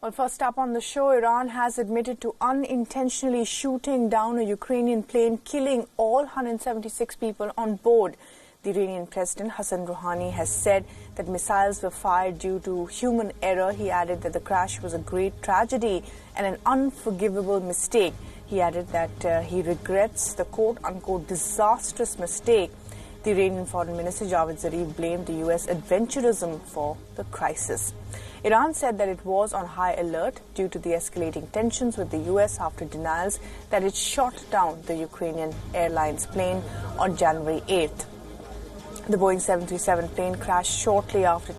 Well, first up on the show, Iran has admitted to unintentionally shooting down a Ukrainian plane, killing all 176 people on board. The Iranian President Hassan Rouhani has said that missiles were fired due to human error. He added that the crash was a great tragedy and an unforgivable mistake. He added that he regrets the quote-unquote disastrous mistake. The Iranian Foreign Minister Javad Zarif blamed the U.S. adventurism for the crisis. Iran said that it was on high alert due to the escalating tensions with the U.S. after denials that it shot down the Ukrainian Airlines plane on January 8th. The Boeing 737 plane crashed shortly after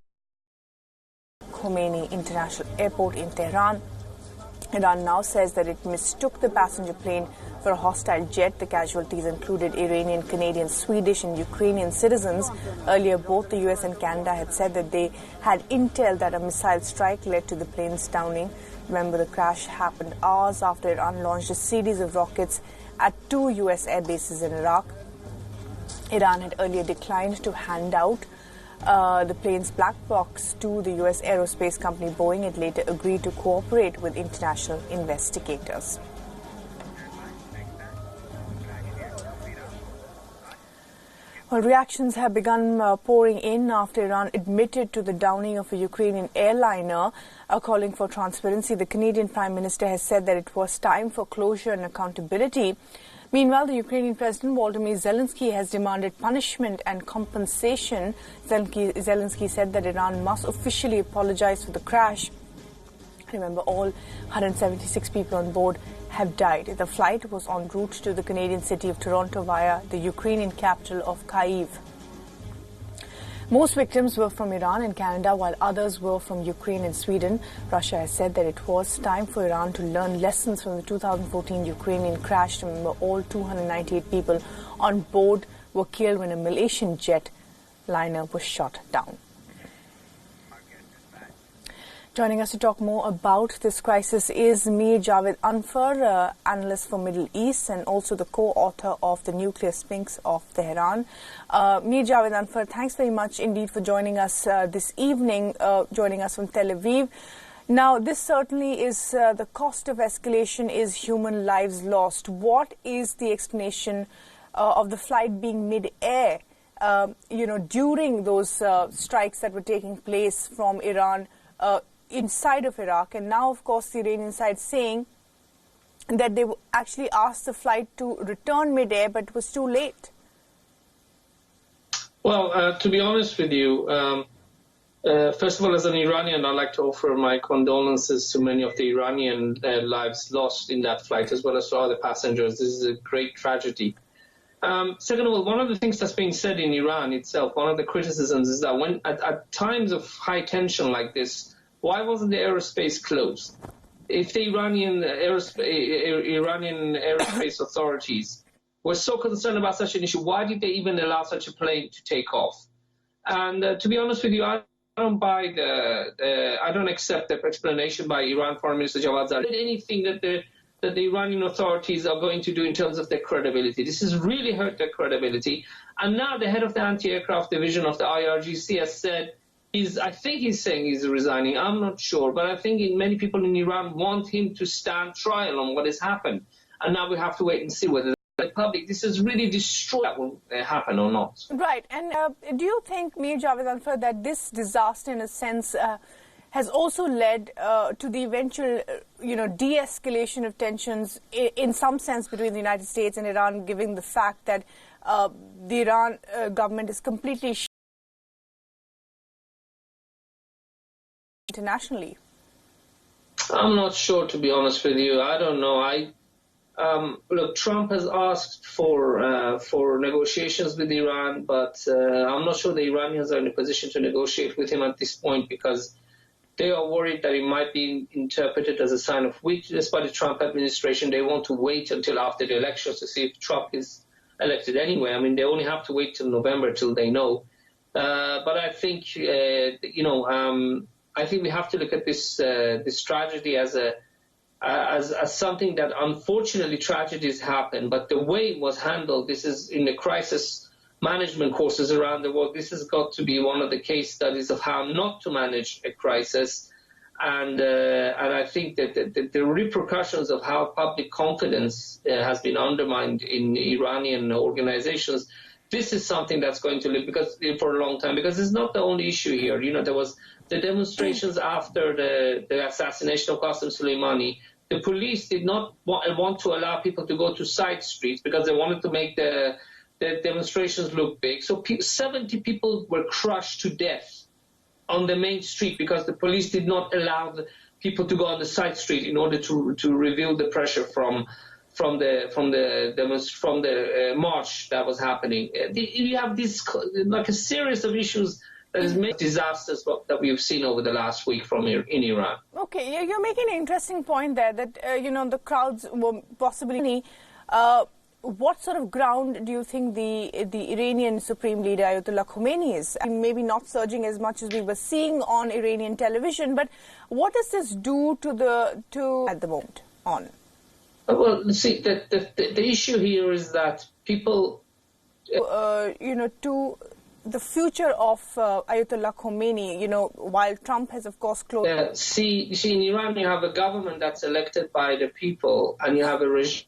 Khomeini International Airport in Tehran. Iran now says that it mistook the passenger plane for a hostile jet. The casualties included Iranian, Canadian, Swedish and Ukrainian citizens. Earlier, both the US and Canada had said that they had intel that a missile strike led to the plane's downing. Remember, the crash happened hours after Iran launched a series of rockets at 2 US air bases in Iraq. Iran had earlier declined to hand out the plane's black box to the U.S. aerospace company Boeing. It later agreed to cooperate with international investigators. Well, reactions have begun pouring in after Iran admitted to the downing of a Ukrainian airliner, calling for transparency. The Canadian Prime Minister has said that it was time for closure and accountability. Meanwhile, the Ukrainian President Volodymyr Zelensky has demanded punishment and compensation. Zelensky said that Iran must officially apologize for the crash. Remember, all 176 people on board have died. The flight was en route to the Canadian city of Toronto via the Ukrainian capital of Kyiv. Most victims were from Iran and Canada, while others were from Ukraine and Sweden. Russia has said that it was time for Iran to learn lessons from the 2014 Ukrainian crash. Remember, all 298 people on board were killed when a Malaysian jet liner was shot down. Joining us to talk more about this crisis is Mir Javed Anfar, analyst for Middle East and also the co-author of The Nuclear Sphinx of Tehran. Mir Javed Anfar, thanks very much indeed for joining us this evening, joining us from Tel Aviv. Now, this certainly is the cost of escalation is human lives lost. What is the explanation of the flight being mid-air, during those strikes that were taking place from Iran inside of Iraq, and now, of course, the Iranian side saying that they actually asked the flight to return mid-air, but it was too late? Well, to be honest with you, first of all, as an Iranian, I'd like to offer my condolences to many of the Iranian lives lost in that flight, as well as to other passengers. This is a great tragedy. Second of all, one of the things that's being said in Iran itself, one of the criticisms is that when at times of high tension like this, why wasn't the aerospace closed? If the Iranian aerospace authorities were so concerned about such an issue, why did they even allow such a plane to take off? And to be honest with you, I don't buy I don't accept the explanation by Iran Foreign Minister Javad Zarif. Anything that the Iranian authorities are going to do in terms of their credibility. This has really hurt their credibility. And now the head of the anti-aircraft division of the IRGC has said, I think he's saying he's resigning. I'm not sure. But I think many people in Iran want him to stand trial on what has happened. And now we have to wait and see whether the public, this has really destroyed that will happen or not. Right. And do you think, Mir Javed Anfar, that this disaster, in a sense, has also led to the eventual, de-escalation of tensions in some sense between the United States and Iran, given the fact that the Iran government is completely internationally? I'm not sure, to be honest with you. I don't know. Look, Trump has asked for negotiations with Iran, but I'm not sure the Iranians are in a position to negotiate with him at this point because they are worried that it might be interpreted as a sign of weakness by the Trump administration. They want to wait until after the elections to see if Trump is elected anyway. I mean, they only have to wait till November till they know. But I think, I think we have to look at this tragedy as something that unfortunately tragedies happen, but the way it was handled, this is in the crisis management courses around the world, this has got to be one of the case studies of how not to manage a crisis. And I think that the repercussions of how public confidence has been undermined in Iranian organizations, this is something that's going to live for a long time, because it's not the only issue here. You know, there was the demonstrations after the assassination of Qasem Soleimani. The police did not want to allow people to go to side streets because they wanted to make the demonstrations look big. So 70 people were crushed to death on the main street because the police did not allow the people to go on the side street in order to reveal the pressure from the march that was happening. You have this like a series of issues that has made disasters that we've seen over the last week in Iran. Okay, you're making an interesting point there that the crowds were possibly. What sort of ground do you think the Iranian Supreme Leader Ayatollah Khomeini is? Maybe not surging as much as we were seeing on Iranian television, but what does this do to at the moment on? Well, see, the issue here is that people, to the future of Ayatollah Khomeini, while Trump has, of course, closed. See, in Iran, you have a government that's elected by the people, and you have a regime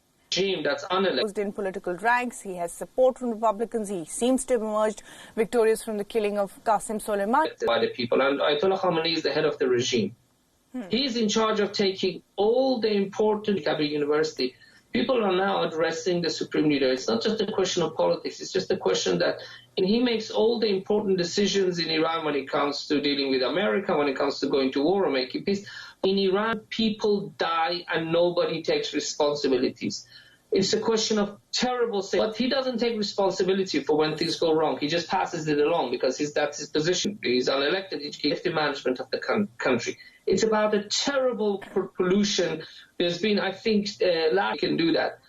that's unelected. In political ranks, he has support from Republicans. He seems to have emerged victorious from the killing of Qasem Soleimani. By the people, and Ayatollah Khamenei is the head of the regime. He's in charge of taking all the important Kabul University. People are now addressing the Supreme Leader. It's not just a question of politics. It's just a question that he makes all the important decisions in Iran when it comes to dealing with America, when it comes to going to war or making peace. In Iran, people die and nobody takes responsibilities. It's a question of terrible things. But he doesn't take responsibility for when things go wrong. He just passes it along because that's his position. He's unelected. He keeps the management of the country. It's about a terrible pollution. There's been, I think, we can do that.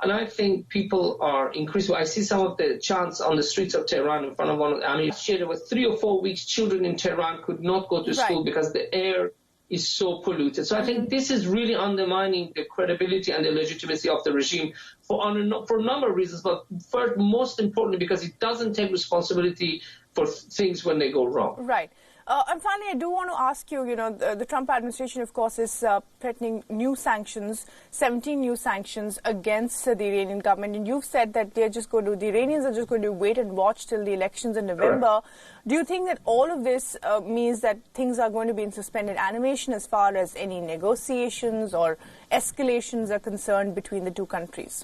And I think people are increasingly. I see some of the chants on the streets of Tehran in front of last year there were 3 or 4 weeks children in Tehran could not go to school because the air is so polluted. So I think this is really undermining the credibility and the legitimacy of the regime for a number of reasons, but first, most importantly, because it doesn't take responsibility for things when they go wrong. Right. And finally, I do want to ask you, the Trump administration, of course, is threatening new sanctions, 17 new sanctions against the Iranian government. And you've said that the Iranians are just going to wait and watch till the elections in November. Correct. Do you think that all of this means that things are going to be in suspended animation as far as any negotiations or escalations are concerned between the two countries?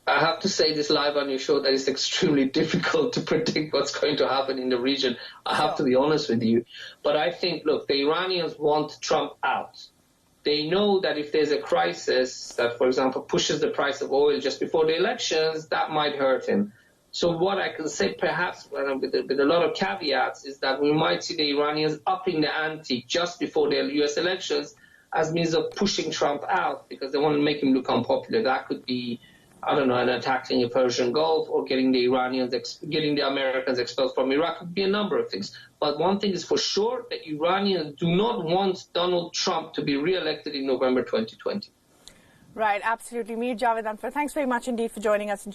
I have to say this live on your show that it's extremely difficult to predict what's going to happen in the region. I have to be honest with you. But I think, look, the Iranians want Trump out. They know that if there's a crisis that, for example, pushes the price of oil just before the elections, that might hurt him. So what I can say, perhaps with a lot of caveats, is that we might see the Iranians upping the ante just before the U.S. elections as means of pushing Trump out because they want to make him look unpopular. That could be, I don't know, an attacking the Persian Gulf or getting the Americans expelled from Iraq. It could be a number of things. But one thing is for sure, the Iranians do not want Donald Trump to be re-elected in November 2020. Right, absolutely. Mir Javed Anwar, thanks very much indeed for joining us.